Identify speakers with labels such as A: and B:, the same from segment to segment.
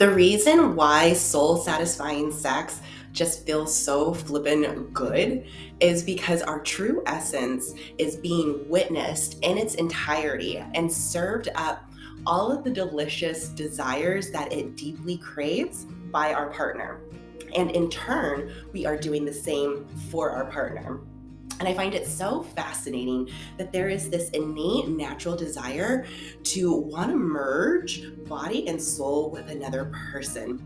A: The reason why soul satisfying sex just feels so flippin' good is because our true essence is being witnessed in its entirety and served up all of the delicious desires that it deeply craves by our partner. And in turn, we are doing the same for our partner. And I find it so fascinating that there is this innate natural desire to want to merge body and soul with another person.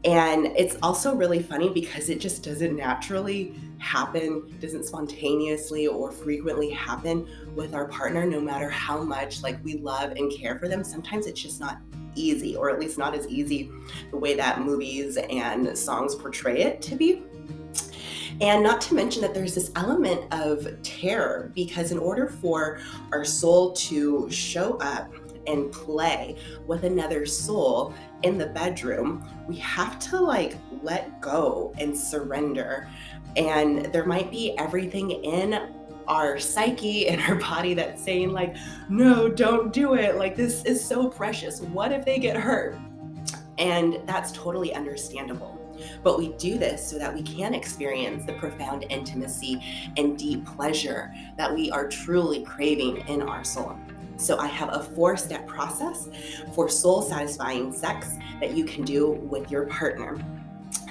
A: And it's also really funny because it just doesn't naturally happen, doesn't spontaneously or frequently happen with our partner, no matter how much like we love and care for them. Sometimes it's just not easy, or at least not as easy the way that movies and songs portray it to be. And not to mention that there's this element of terror, because in order for our soul to show up and play with another soul in the bedroom, we have to like let go and surrender. And there might be everything in our psyche and our body that's saying like, no, don't do it. Like, this is so precious. What if they get hurt? And that's totally understandable. But we do this so that we can experience the profound intimacy and deep pleasure that we are truly craving in our soul. So I have a 4-step process for soul satisfying sex that you can do with your partner.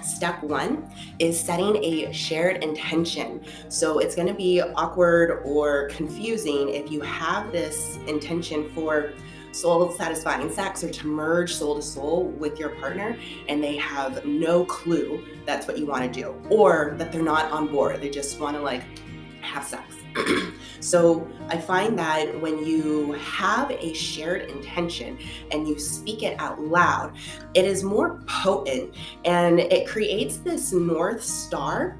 A: Step 1 is setting a shared intention. So it's going to be awkward or confusing if you have this intention for soul satisfying sex or to merge soul to soul with your partner and they have no clue that's what you want to do, or that they're not on board. They just want to like have sex. So I find that when you have a shared intention and you speak it out loud, it is more potent and it creates this North Star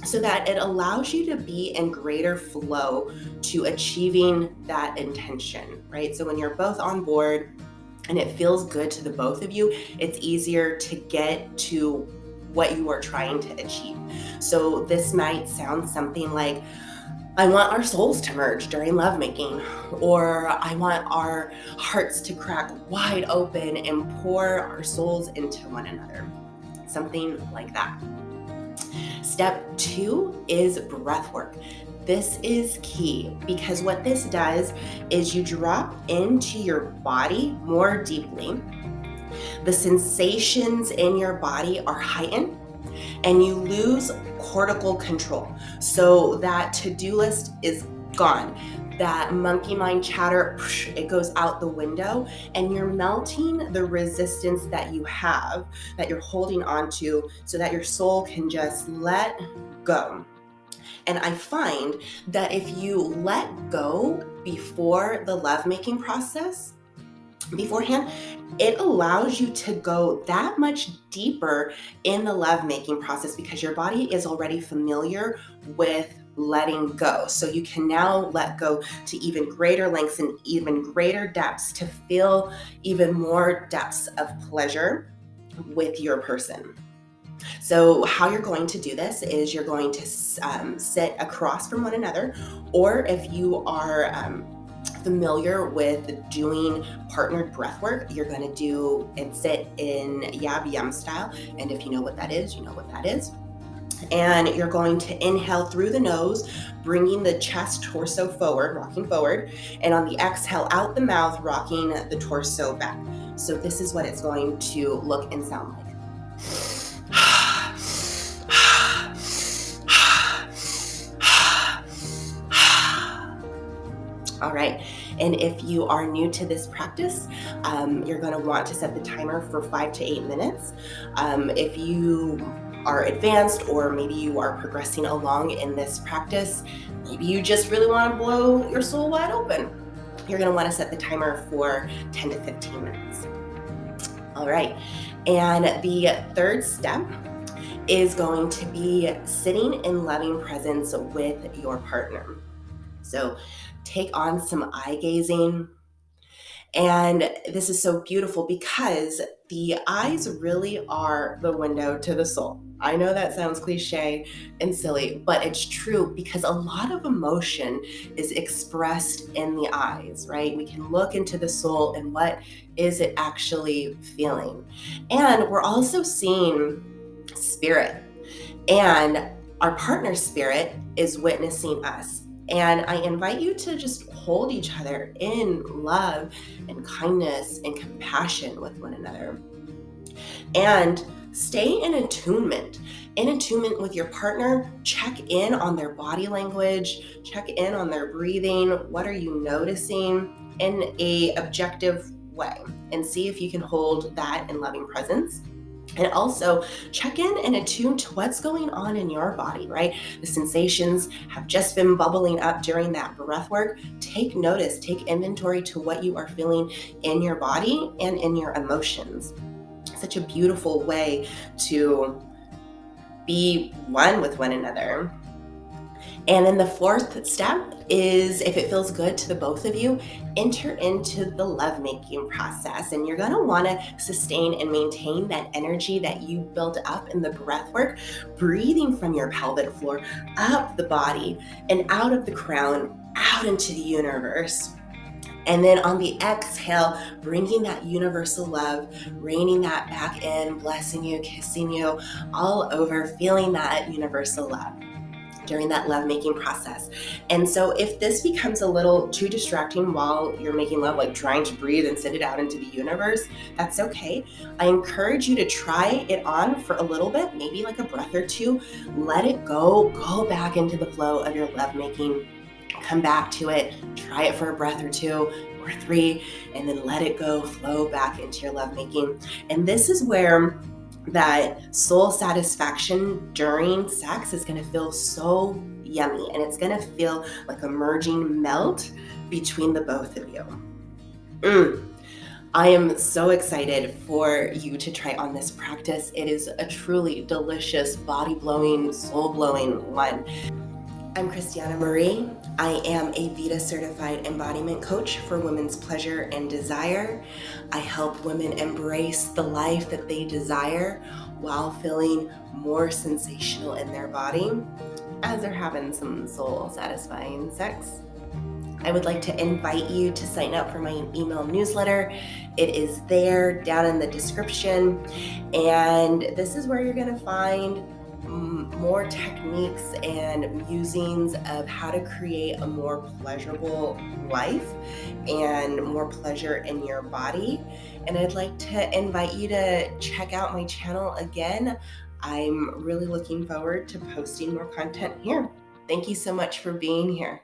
A: so that it allows you to be in greater flow to achieving that intention, right? So when you're both on board and it feels good to the both of you, it's easier to get to what you are trying to achieve. So this might sound something like, I want our souls to merge during lovemaking, or I want our hearts to crack wide open and pour our souls into one another. Something like that. Step 2 is breath work. This is key because what this does is you drop into your body more deeply. The sensations in your body are heightened and you lose cortical control. So that to-do list is gone. That monkey mind chatter, it goes out the window, and you're melting the resistance that you have, that you're holding on to, so that your soul can just let go. And I find that if you let go before the lovemaking process, beforehand, it allows you to go that much deeper in the lovemaking process because your body is already familiar with letting go. So you can now let go to even greater lengths and even greater depths to feel even more depths of pleasure with your person. So how you're going to do this is you're going to sit across from one another, or if you are familiar with doing partnered breath work, you're going to do and sit in Yab Yum style. And if you know what that is, you know what that is. And you're going to inhale through the nose, bringing the chest, torso forward, rocking forward. And on the exhale out the mouth, rocking the torso back. So this is what it's going to look and sound like. All right, and if you are new to this practice, you're going to want to set the timer for 5 to 8 minutes. If you are advanced, or maybe you are progressing along in this practice, maybe you just really want to blow your soul wide open, you're going to want to set the timer for 10 to 15 minutes. All right, and the 3rd step is going to be sitting in loving presence with your partner. So take on some eye gazing And this is so beautiful because the eyes really are the window to the soul. I know that sounds cliche and silly, but it's true because a lot of emotion is expressed in the eyes, right? We can look into the soul and what is it actually feeling. And we're also seeing spirit, and our partner's spirit is witnessing us. And I invite you to just hold each other in love and kindness and compassion with one another. And stay in attunement with your partner. Check in on their body language, check in on their breathing. What are you noticing in a objective way? And see if you can hold that in loving presence. And also check in and attune to what's going on in your body, right? The sensations have just been bubbling up during that breath work. Take notice, take inventory to what you are feeling in your body and in your emotions. Such a beautiful way to be one with one another. And then the fourth step is, if it feels good to the both of you, enter into the lovemaking process. And you're going to want to sustain and maintain that energy that you built up in the breath work, breathing from your pelvic floor up the body and out of the crown, out into the universe. And then on the exhale, bringing that universal love, raining that back in, blessing you, kissing you all over, feeling that universal love during that lovemaking process. And so if this becomes a little too distracting while you're making love, like trying to breathe and send it out into the universe, that's okay. I encourage you to try it on for a little bit, maybe like a breath or two. Let it go back into the flow of your lovemaking. Come back to it, try it for a breath or two or three, and then let it go, flow back into your lovemaking. And this is where that soul satisfaction during sex is going to feel so yummy, and it's going to feel like a merging melt between the both of you. I am so excited for you to try on this practice. It is a truly delicious, body-blowing, soul-blowing one. I'm Christiana Marie. I am a Vita certified embodiment coach for women's pleasure and desire. I help women embrace the life that they desire while feeling more sensational in their body as they're having some soul satisfying sex. I would like to invite you to sign up for my email newsletter. It is there down in the description. And this is where you're going to find more techniques and musings of how to create a more pleasurable life and more pleasure in your body. And I'd like to invite you to check out my channel again. I'm really looking forward to posting more content here. Thank you so much for being here.